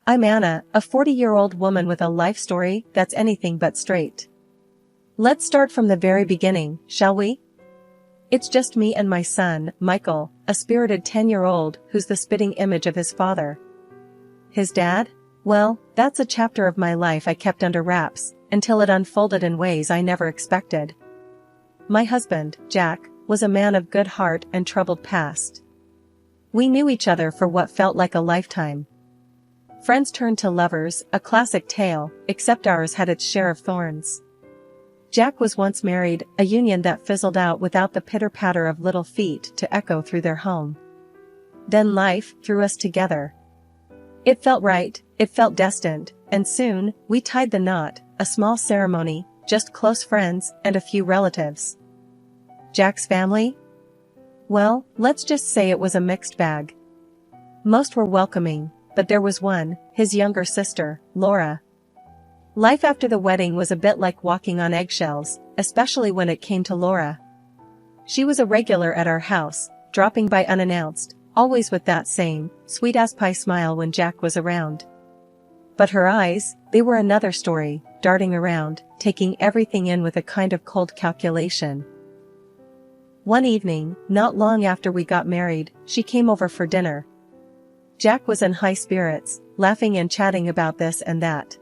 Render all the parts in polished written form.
I'm Anna, a 40-year-old woman with a life story that's anything but straight. Let's start from the very beginning, shall we? It's just me and my son, Michael, a spirited 10-year-old who's the spitting image of his father. His dad? Well, that's a chapter of my life I kept under wraps, until it unfolded in ways I never expected. My husband, Jack, was a man of good heart and troubled past. We knew each other for what felt like a lifetime. Friends turned to lovers, a classic tale, except ours had its share of thorns. Jack was once married, a union that fizzled out without the pitter-patter of little feet to echo through their home. Then life threw us together. It felt right, it felt destined, and soon, we tied the knot, a small ceremony, just close friends and a few relatives. Jack's family? Well, let's just say it was a mixed bag. Most were welcoming, but there was one, his younger sister, Laura. Life after the wedding was a bit like walking on eggshells, especially when it came to Laura. She was a regular at our house, dropping by unannounced, always with that same, sweet-as-pie smile when Jack was around. But her eyes, they were another story, darting around, taking everything in with a kind of cold calculation. One evening, not long after we got married, she came over for dinner. Jack was in high spirits, laughing and chatting about this and that.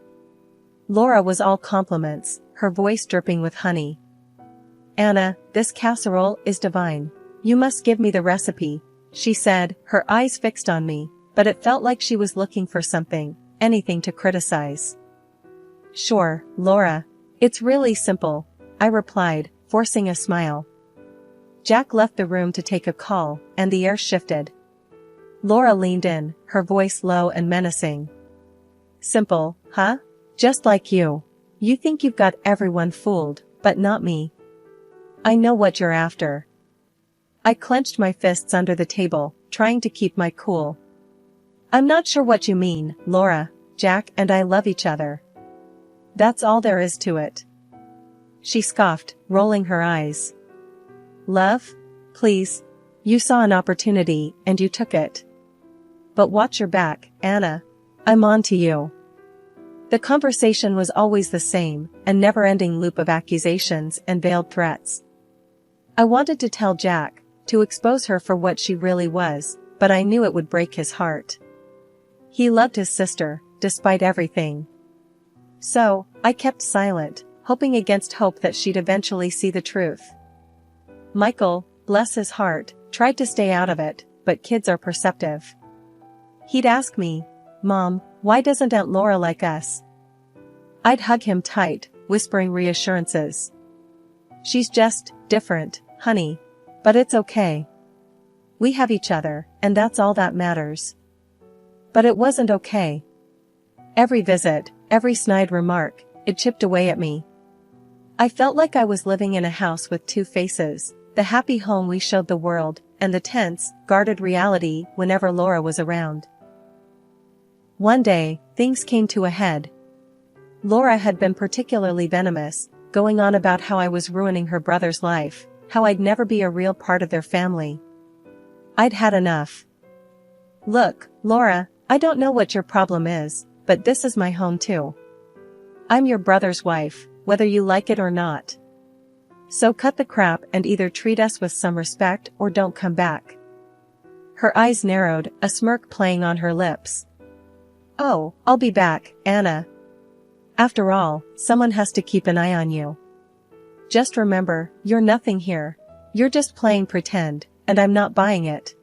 Laura was all compliments, her voice dripping with honey. "Anna, this casserole is divine. You must give me the recipe," she said, her eyes fixed on me, but it felt like she was looking for something, anything to criticize. "Sure, Laura. It's really simple," I replied, forcing a smile. Jack left the room to take a call, and the air shifted. Laura leaned in, her voice low and menacing. "Simple, huh? Just like you. You think you've got everyone fooled, but not me. I know what you're after." I clenched my fists under the table, trying to keep my cool. "I'm not sure what you mean, Laura. Jack and I love each other. That's all there is to it." She scoffed, rolling her eyes. "Love? Please. You saw an opportunity, and you took it. But watch your back, Anna. I'm on to you." The conversation was always the same, a never-ending loop of accusations and veiled threats. I wanted to tell Jack, to expose her for what she really was, but I knew it would break his heart. He loved his sister, despite everything. So, I kept silent, hoping against hope that she'd eventually see the truth. Michael, bless his heart, tried to stay out of it, but kids are perceptive. He'd ask me, "Mom, why doesn't Aunt Laura like us?" I'd hug him tight, whispering reassurances. "She's just different, honey. But it's okay. We have each other, and that's all that matters." But it wasn't okay. Every visit, every snide remark, it chipped away at me. I felt like I was living in a house with two faces, the happy home we showed the world, and the tense, guarded reality whenever Laura was around. One day, things came to a head. Laura had been particularly venomous, going on about how I was ruining her brother's life, how I'd never be a real part of their family. I'd had enough. "Look, Laura, I don't know what your problem is, but this is my home too. I'm your brother's wife, whether you like it or not. So cut the crap and either treat us with some respect or don't come back." Her eyes narrowed, a smirk playing on her lips. "Oh, I'll be back, Anna. After all, someone has to keep an eye on you. Just remember, you're nothing here. You're just playing pretend, and I'm not buying it."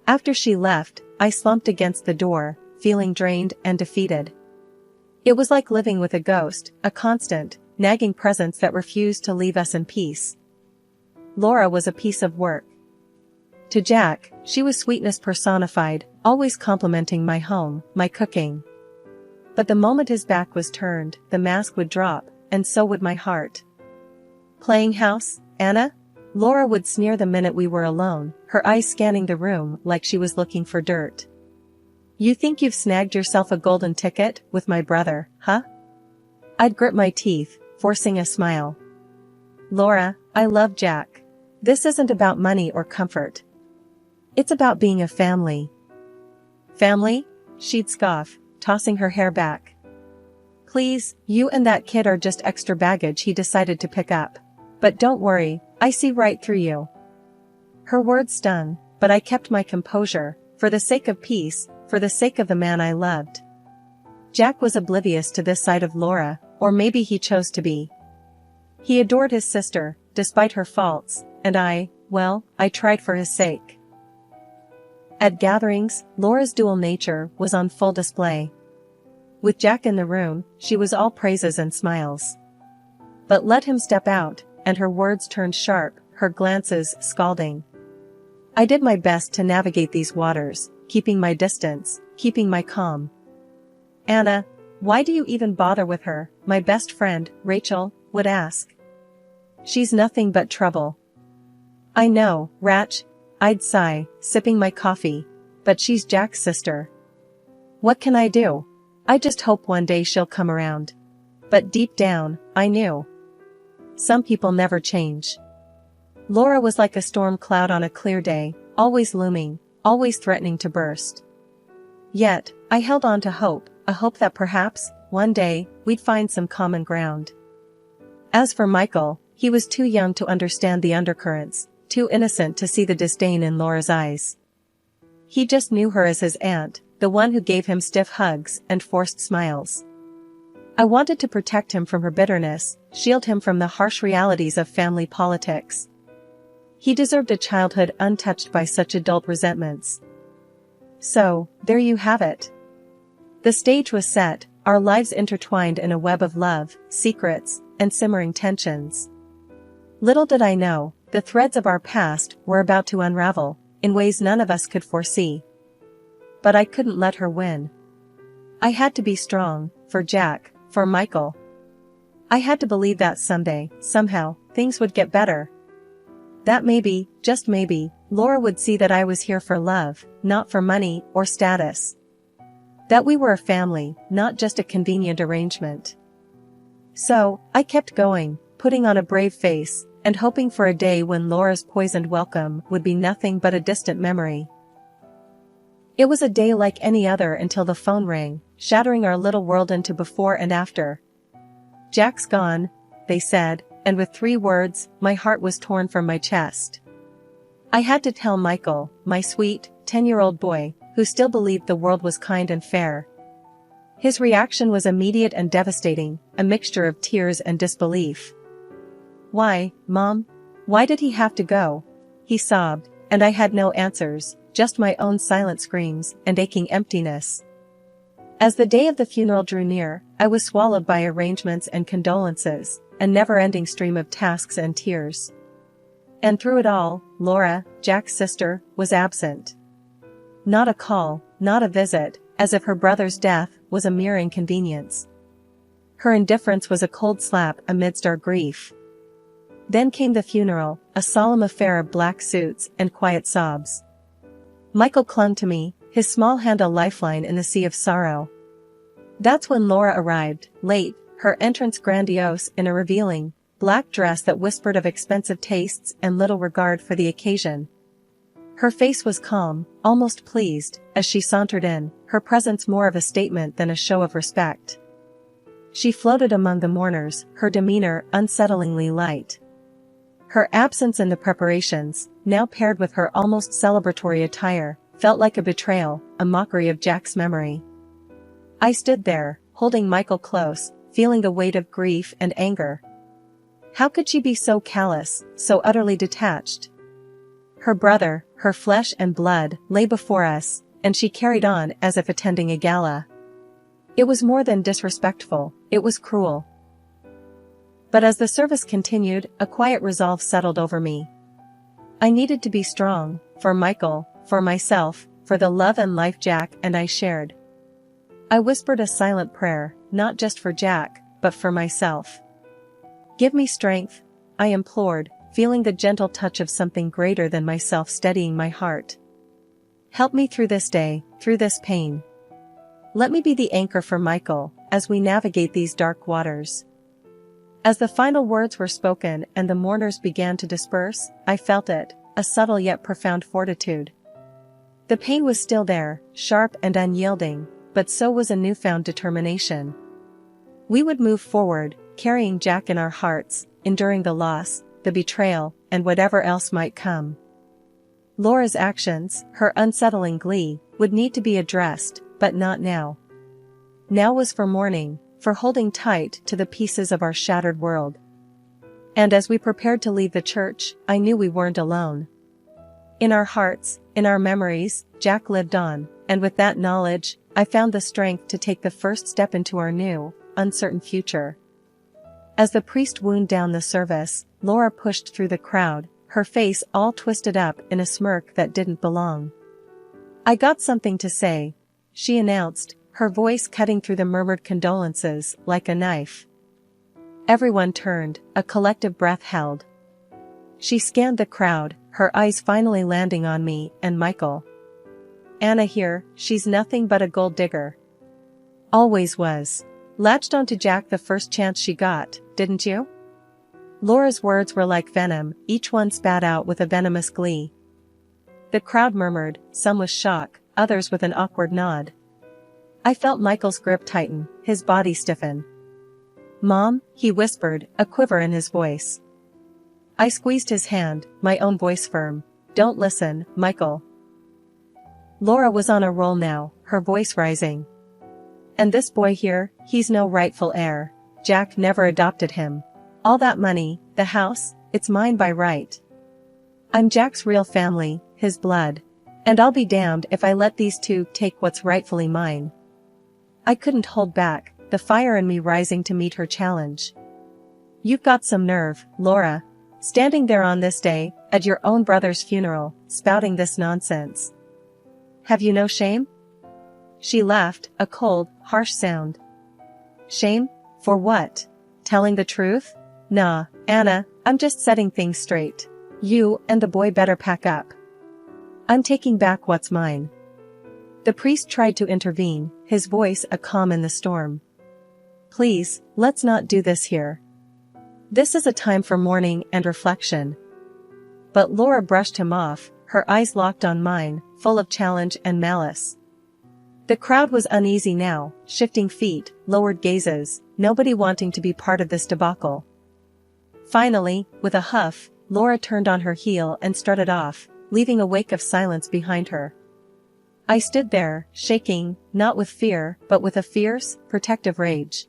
After she left, I slumped against the door, feeling drained and defeated. It was like living with a ghost, a constant, nagging presence that refused to leave us in peace. Laura was a piece of work. To Jack, she was sweetness personified, always complimenting my home, my cooking. But the moment his back was turned, the mask would drop, and so would my heart. "Playing house, Anna?" Laura would sneer the minute we were alone, her eyes scanning the room like she was looking for dirt. "You think you've snagged yourself a golden ticket with my brother, huh?" I'd grit my teeth, forcing a smile. "Laura, I love Jack. This isn't about money or comfort. It's about being a family." "Family?" She'd scoff, tossing her hair back. "Please, you and that kid are just extra baggage he decided to pick up. But don't worry, I see right through you." Her words stung, but I kept my composure, for the sake of peace, for the sake of the man I loved. Jack was oblivious to this side of Laura, or maybe he chose to be. He adored his sister, despite her faults, and I tried for his sake. At gatherings, Laura's dual nature was on full display. With Jack in the room, she was all praises and smiles. But let him step out, and her words turned sharp, her glances scalding. I did my best to navigate these waters, keeping my distance, keeping my calm. "Anna, why do you even bother with her?" my best friend, Rachel, would ask. "She's nothing but trouble." "I know, Ratch," I'd sigh, sipping my coffee, "but she's Jack's sister. What can I do? I just hope one day she'll come around." But deep down, I knew. Some people never change. Laura was like a storm cloud on a clear day, always looming, always threatening to burst. Yet, I held on to hope, a hope that perhaps, one day, we'd find some common ground. As for Michael, he was too young to understand the undercurrents, too innocent to see the disdain in Laura's eyes. He just knew her as his aunt, the one who gave him stiff hugs and forced smiles. I wanted to protect him from her bitterness, shield him from the harsh realities of family politics. He deserved a childhood untouched by such adult resentments. So, there you have it. The stage was set, our lives intertwined in a web of love, secrets, and simmering tensions. Little did I know, the threads of our past were about to unravel, in ways none of us could foresee. But I couldn't let her win. I had to be strong, for Jack, for Michael. I had to believe that someday, somehow, things would get better. That maybe, just maybe, Laura would see that I was here for love, not for money or status. That we were a family, not just a convenient arrangement. So, I kept going, putting on a brave face, and hoping for a day when Laura's poisoned welcome would be nothing but a distant memory. It was a day like any other until the phone rang, shattering our little world into before and after. "Jack's gone," they said, and with 3 words, my heart was torn from my chest. I had to tell Michael, my sweet, 10-year-old boy, who still believed the world was kind and fair. His reaction was immediate and devastating, a mixture of tears and disbelief. "Why, Mom? Why did he have to go?" he sobbed, and I had no answers, just my own silent screams and aching emptiness. As the day of the funeral drew near, I was swallowed by arrangements and condolences, a never-ending stream of tasks and tears. And through it all, Laura, Jack's sister, was absent. Not a call, not a visit, as if her brother's death was a mere inconvenience. Her indifference was a cold slap amidst our grief. Then came the funeral, a solemn affair of black suits and quiet sobs. Michael clung to me, his small hand a lifeline in the sea of sorrow. That's when Laura arrived, late, her entrance grandiose in a revealing, black dress that whispered of expensive tastes and little regard for the occasion. Her face was calm, almost pleased, as she sauntered in, her presence more of a statement than a show of respect. She floated among the mourners, her demeanor unsettlingly light. Her absence in the preparations, now paired with her almost celebratory attire, felt like a betrayal, a mockery of Jack's memory. I stood there, holding Michael close, feeling the weight of grief and anger. How could she be so callous, so utterly detached? Her brother, her flesh and blood, lay before us, and she carried on as if attending a gala. It was more than disrespectful, it was cruel. But as the service continued, a quiet resolve settled over me. I needed to be strong, for Michael, for myself, for the love and life Jack and I shared. I whispered a silent prayer, not just for Jack, but for myself. "Give me strength," I implored, feeling the gentle touch of something greater than myself steadying my heart. "Help me through this day, through this pain. Let me be the anchor for Michael, as we navigate these dark waters." As the final words were spoken and the mourners began to disperse, I felt it, a subtle yet profound fortitude. The pain was still there, sharp and unyielding, but so was a newfound determination. We would move forward, carrying Jack in our hearts, enduring the loss, the betrayal, and whatever else might come. Laura's actions, her unsettling glee, would need to be addressed, but not now. Now was for mourning, for holding tight to the pieces of our shattered world. And as we prepared to leave the church, I knew we weren't alone. In our hearts, in our memories, Jack lived on, and with that knowledge, I found the strength to take the first step into our new, uncertain future. As the priest wound down the service, Laura pushed through the crowd, her face all twisted up in a smirk that didn't belong. "I got something to say," she announced, her voice cutting through the murmured condolences like a knife. Everyone turned, a collective breath held. She scanned the crowd, her eyes finally landing on me and Michael. "Anna here, she's nothing but a gold digger. Always was. Latched onto Jack the first chance she got, didn't you?" Laura's words were like venom, each one spat out with a venomous glee. The crowd murmured, some with shock, others with an awkward nod. I felt Michael's grip tighten, his body stiffen. "Mom," he whispered, a quiver in his voice. I squeezed his hand, my own voice firm. "Don't listen, Michael." Laura was on a roll now, her voice rising. "And this boy here, he's no rightful heir. Jack never adopted him. All that money, the house, it's mine by right. I'm Jack's real family, his blood. And I'll be damned if I let these two take what's rightfully mine." I couldn't hold back, the fire in me rising to meet her challenge. "You've got some nerve, Laura. Standing there on this day, at your own brother's funeral, spouting this nonsense. Have you no shame?" She laughed, a cold, harsh sound. "Shame? For what? Telling the truth? Nah, Anna, I'm just setting things straight. You and the boy better pack up. I'm taking back what's mine." The priest tried to intervene, his voice a calm in the storm. "Please, let's not do this here. This is a time for mourning and reflection." But Laura brushed him off, her eyes locked on mine, full of challenge and malice. The crowd was uneasy now, shifting feet, lowered gazes, nobody wanting to be part of this debacle. Finally, with a huff, Laura turned on her heel and strutted off, leaving a wake of silence behind her. I stood there, shaking, not with fear, but with a fierce, protective rage.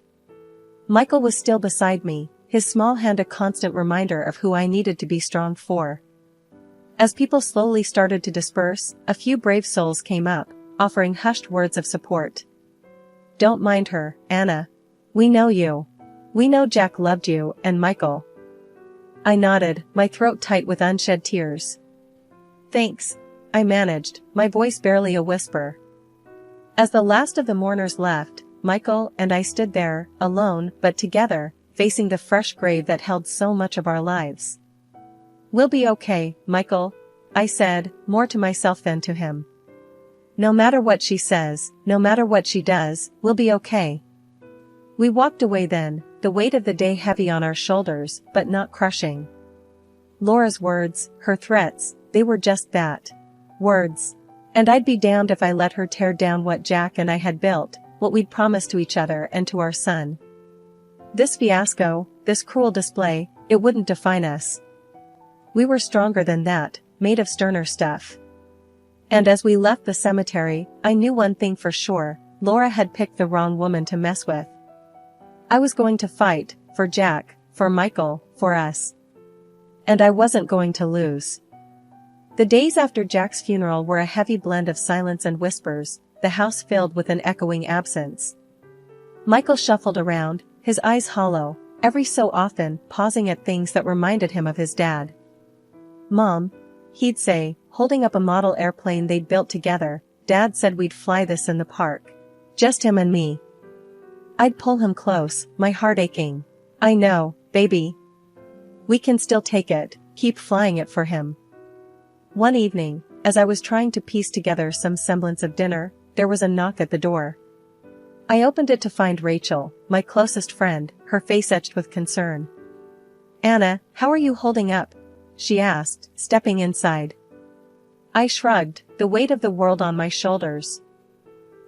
Michael was still beside me, his small hand a constant reminder of who I needed to be strong for. As people slowly started to disperse, a few brave souls came up, offering hushed words of support. "Don't mind her, Anna. We know you. We know Jack loved you, and Michael." I nodded, my throat tight with unshed tears. "Thanks," I managed, my voice barely a whisper. As the last of the mourners left, Michael and I stood there, alone but together, facing the fresh grave that held so much of our lives. "We'll be okay, Michael," I said, more to myself than to him. "No matter what she says, no matter what she does, we'll be okay." We walked away then, the weight of the day heavy on our shoulders, but not crushing. Laura's words, her threats, they were just that. Words. And I'd be damned if I let her tear down what Jack and I had built, what we'd promised to each other and to our son. This fiasco, this cruel display, it wouldn't define us. We were stronger than that, made of sterner stuff. And as we left the cemetery, I knew one thing for sure, Laura had picked the wrong woman to mess with. I was going to fight, for Jack, for Michael, for us. And I wasn't going to lose. The days after Jack's funeral were a heavy blend of silence and whispers, the house filled with an echoing absence. Michael shuffled around, his eyes hollow, every so often pausing at things that reminded him of his dad. "Mom," he'd say, holding up a model airplane they'd built together, "Dad said we'd fly this in the park. Just him and me." I'd pull him close, my heart aching. "I know, baby. We can still take it, keep flying it for him." One evening, as I was trying to piece together some semblance of dinner, there was a knock at the door. I opened it to find Rachel, my closest friend, her face etched with concern. "Anna, how are you holding up?" she asked, stepping inside. I shrugged, the weight of the world on my shoulders.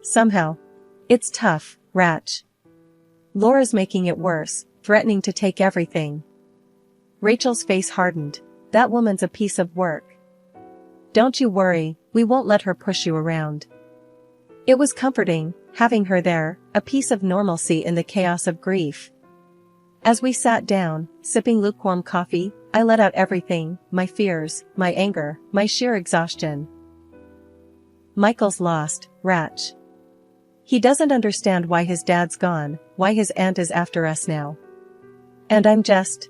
"Somehow. It's tough, Ratch. Laura's making it worse, threatening to take everything. Rachel's face hardened. That woman's a piece of work. Don't you worry, we won't let her push you around. It was comforting, having her there, a piece of normalcy in the chaos of grief. As we sat down, sipping lukewarm coffee, I let out everything, my fears, my anger, my sheer exhaustion. Michael's lost, Ratch. He doesn't understand why his dad's gone, why his aunt is after us now. And I'm just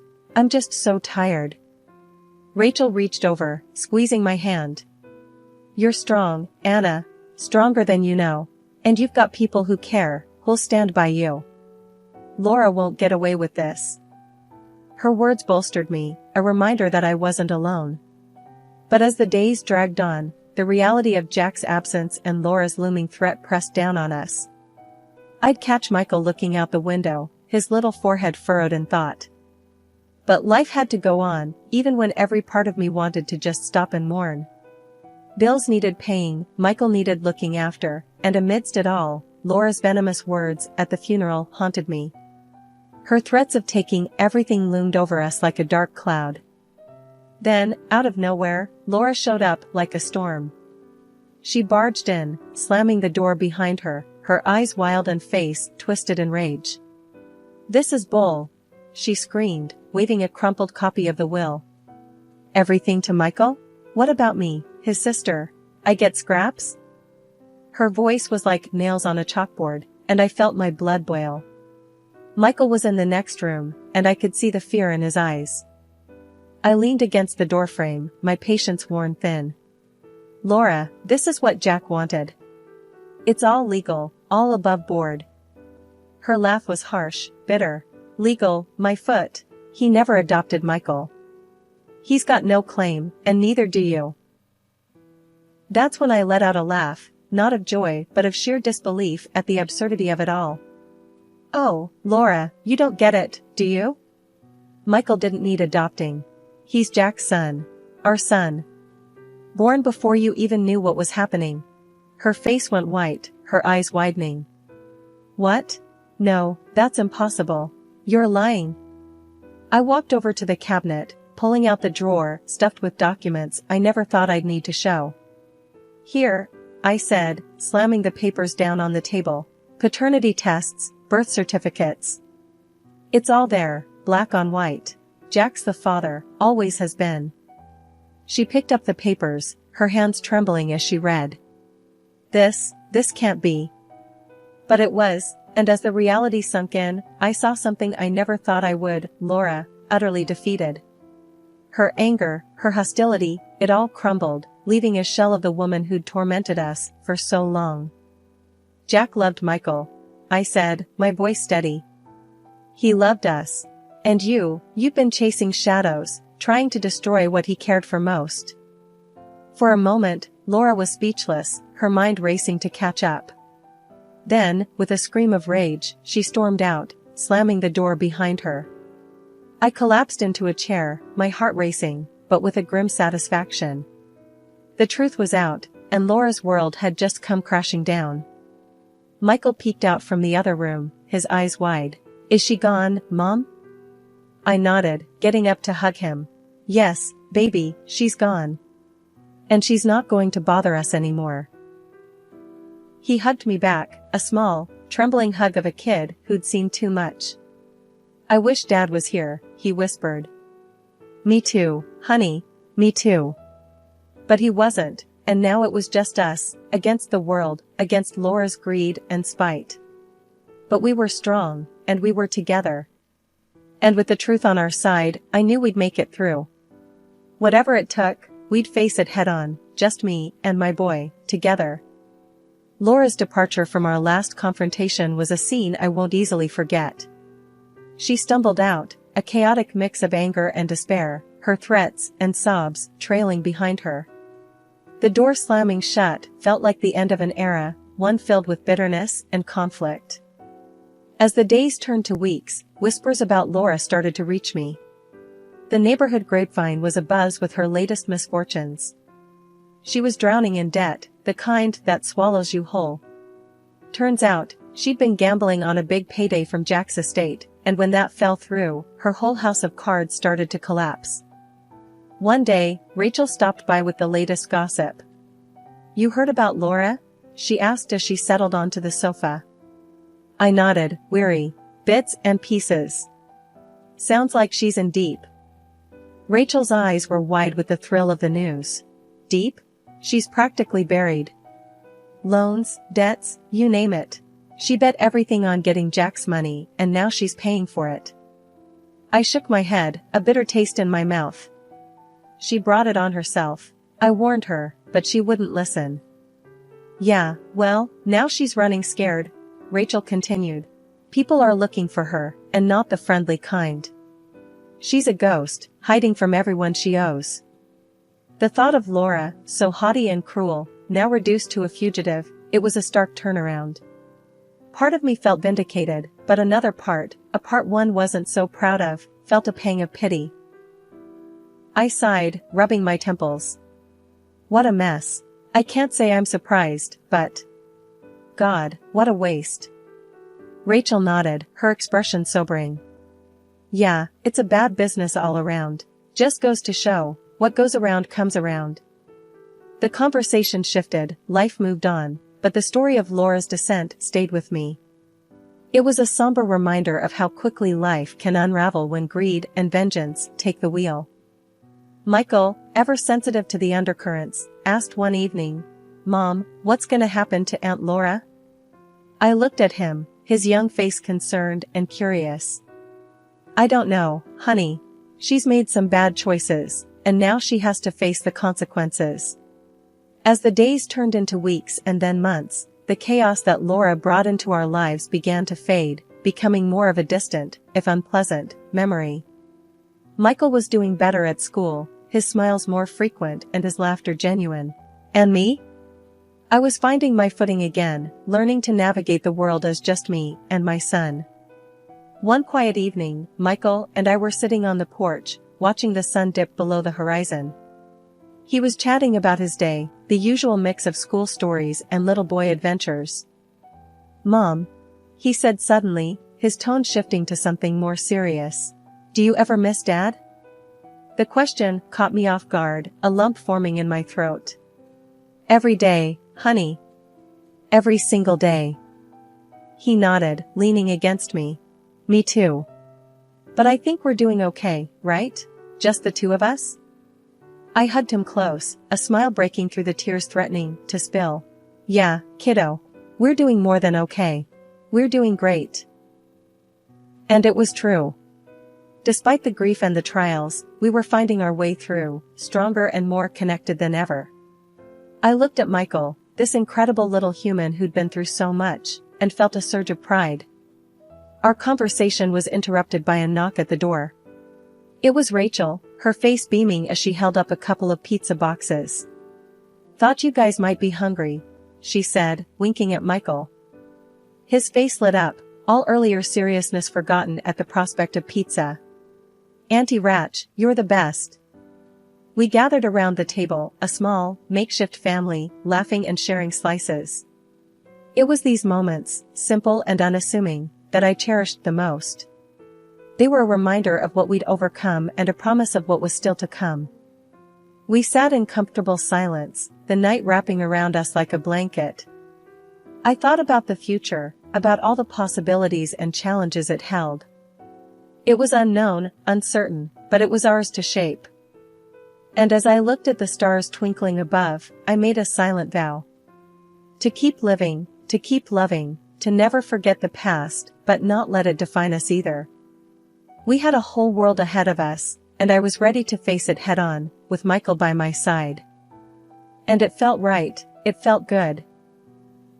so tired. Rachel reached over, squeezing my hand. You're strong, Anna, stronger than you know. And you've got people who care, who'll stand by you. Laura won't get away with this. Her words bolstered me, a reminder that I wasn't alone. But as the days dragged on, the reality of Jack's absence and Laura's looming threat pressed down on us. I'd catch Michael looking out the window, his little forehead furrowed in thought. But life had to go on, even when every part of me wanted to just stop and mourn. Bills needed paying, Michael needed looking after, and amidst it all, Laura's venomous words at the funeral haunted me. Her threats of taking everything loomed over us like a dark cloud. Then, out of nowhere, Laura showed up like a storm. She barged in, slamming the door behind her, her eyes wild and face twisted in rage. "This is bull," she screamed, waving a crumpled copy of the will. "Everything to Michael? What about me, his sister? I get scraps?" Her voice was like nails on a chalkboard, and I felt my blood boil. Michael was in the next room, and I could see the fear in his eyes. I leaned against the doorframe, my patience worn thin. "Laura, this is what Jack wanted. It's all legal, all above board." Her laugh was harsh, bitter. "Legal, my foot. He never adopted Michael. He's got no claim, and neither do you." That's when I let out a laugh, not of joy but of sheer disbelief at the absurdity of it all. "Oh, Laura, you don't get it, do you? Michael didn't need adopting. He's Jack's son. Our son. Born before you even knew what was happening." Her face went white, her eyes widening. "What? No, that's impossible. You're lying." I walked over to the cabinet, pulling out the drawer stuffed with documents I never thought I'd need to show. "Here," I said, slamming the papers down on the table. "Paternity tests, birth certificates. It's all there, black on white. Jack's the father, always has been." She picked up the papers, her hands trembling as she read. This can't be." But it was, and as the reality sunk in, I saw something I never thought I would: Laura, utterly defeated. Her anger, her hostility, it all crumbled, leaving a shell of the woman who'd tormented us for so long. "Jack loved Michael," I said, my voice steady. "He loved us. And you've been chasing shadows, trying to destroy what he cared for most." For a moment, Laura was speechless, her mind racing to catch up. Then, with a scream of rage, she stormed out, slamming the door behind her. I collapsed into a chair, my heart racing, but with a grim satisfaction. The truth was out, and Laura's world had just come crashing down. Michael peeked out from the other room, his eyes wide. "Is she gone, Mom?" I nodded, getting up to hug him. "Yes, baby, she's gone. And she's not going to bother us anymore." He hugged me back, a small, trembling hug of a kid who'd seen too much. "I wish Dad was here," he whispered. "Me too, honey, me too." But he wasn't, and now it was just us, against the world, against Laura's greed and spite. But we were strong, and we were together. And with the truth on our side, I knew we'd make it through. Whatever it took, we'd face it head on, just me and my boy, together. Laura's departure from our last confrontation was a scene I won't easily forget. She stumbled out, a chaotic mix of anger and despair, her threats and sobs trailing behind her. The door slamming shut felt like the end of an era, one filled with bitterness and conflict. As the days turned to weeks, whispers about Laura started to reach me. The neighborhood grapevine was abuzz with her latest misfortunes. She was drowning in debt, the kind that swallows you whole. Turns out, She'd been gambling on a big payday from Jack's estate, and when that fell through, her whole house of cards started to collapse. One day, Rachel stopped by with the latest gossip. "You heard about Laura?" she asked as she settled onto the sofa. I nodded, weary. "Bits and pieces. Sounds like she's in deep." Rachel's eyes were wide with the thrill of the news. "Deep? She's practically buried. Loans, debts, you name it. She bet everything on getting Jack's money, and now she's paying for it." I shook my head, a bitter taste in my mouth. "She brought it on herself. I warned her, but she wouldn't listen." "Yeah, well, now she's running scared," Rachel continued. "People are looking for her, and not the friendly kind. She's a ghost, hiding from everyone she owes." The thought of Laura, so haughty and cruel, now reduced to a fugitive, it was a stark turnaround. Part of me felt vindicated, but another part, a part one wasn't so proud of, felt a pang of pity. I sighed, rubbing my temples. What a mess. I can't say I'm surprised, but... God, what a waste. Rachel nodded, her expression sobering. "Yeah, it's a bad business all around. Just goes to show, what goes around comes around." The conversation shifted, life moved on, but the story of Laura's descent stayed with me. It was a somber reminder of how quickly life can unravel when greed and vengeance take the wheel. Michael, ever sensitive to the undercurrents, asked one evening, "Mom, what's gonna happen to Aunt Laura?" I looked at him, his young face concerned and curious. "I don't know, honey. She's made some bad choices, and now she has to face the consequences." As the days turned into weeks and then months, the chaos that Laura brought into our lives began to fade, becoming more of a distant, if unpleasant, memory. Michael was doing better at school, his smiles more frequent and his laughter genuine. And me? I was finding my footing again, learning to navigate the world as just me and my son. One quiet evening, Michael and I were sitting on the porch, watching the sun dip below the horizon. He was chatting about his day, the usual mix of school stories and little boy adventures. "Mom," he said suddenly, his tone shifting to something more serious. "Do you ever miss Dad?" The question caught me off guard, a lump forming in my throat. "Every day, honey. Every single day." He nodded, leaning against me. "Me too. But I think we're doing okay, right? Just the two of us?" I hugged him close, a smile breaking through the tears threatening to spill. "Yeah, kiddo. We're doing more than okay. We're doing great." And it was true. Despite the grief and the trials, we were finding our way through, stronger and more connected than ever. I looked at Michael, this incredible little human who'd been through so much, and felt a surge of pride. Our conversation was interrupted by a knock at the door. It was Rachel, her face beaming as she held up a couple of pizza boxes. "Thought you guys might be hungry," she said, winking at Michael. His face lit up, all earlier seriousness forgotten at the prospect of pizza. "Auntie Ratch, you're the best." We gathered around the table, a small, makeshift family, laughing and sharing slices. It was these moments, simple and unassuming, that I cherished the most. They were a reminder of what we'd overcome and a promise of what was still to come. We sat in comfortable silence, the night wrapping around us like a blanket. I thought about the future, about all the possibilities and challenges it held. It was unknown, uncertain, but it was ours to shape. And as I looked at the stars twinkling above, I made a silent vow. To keep living, to keep loving, to never forget the past, but not let it define us either. We had a whole world ahead of us, and I was ready to face it head-on, with Michael by my side. And it felt right, it felt good.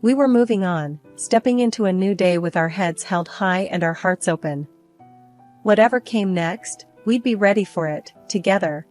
We were moving on, stepping into a new day with our heads held high and our hearts open. Whatever came next, we'd be ready for it, together,